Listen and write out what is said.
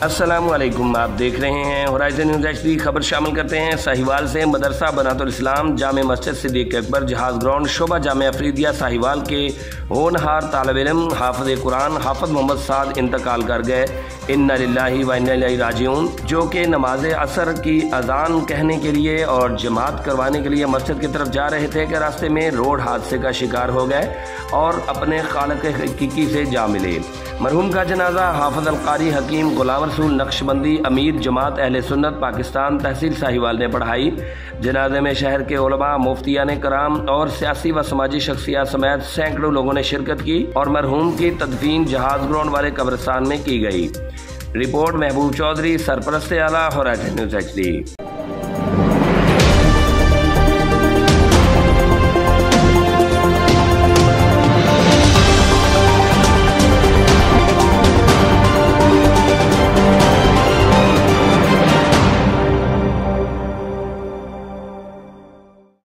अस्सलामुअलैकुम, आप देख रहे हैं होराइजन न्यूज़ HD। खबर शामिल करते हैं साहिवाल से। मदरसा बनातुल इस्लाम जामे मस्जिद सिद्दीक अकबर जहाज ग्राउंड शोभा जामे अफरीदिया साहिवाल के होनहार तालिब इल्म हाफिज़ कुरान हाफिज़ मोहम्मद साद इंतकाल कर गए। इन्ना लिल्लाहि व इन्ना इलैहि राजिऊन, जो कि नमाज असर की अजान कहने के लिए और जमात करवाने के लिए मस्जिद की तरफ जा रहे थे कि रास्ते में रोड हादसे का शिकार हो गए और अपने खालिक हकीकी से जा मिले। मरहूम का जनाजा हाफिज़ अल कारी हकीम गुलाम रसूल नक्शबंदी अमीर जमात अहले सुन्नत पाकिस्तान तहसील साहिवाल ने पढ़ाई। जनाजे में शहर के उलमा, मुफ्तियान कराम और सियासी व समाजी शख्सियत समेत सैकड़ों लोगों ने शिरकत की और मरहूम की तदफीन जहाज ग्राउंड वाले कब्रिस्तान में की गई। रिपोर्ट महबूब चौधरी, सरपरस्त आला, होराइजन न्यूज़ HD।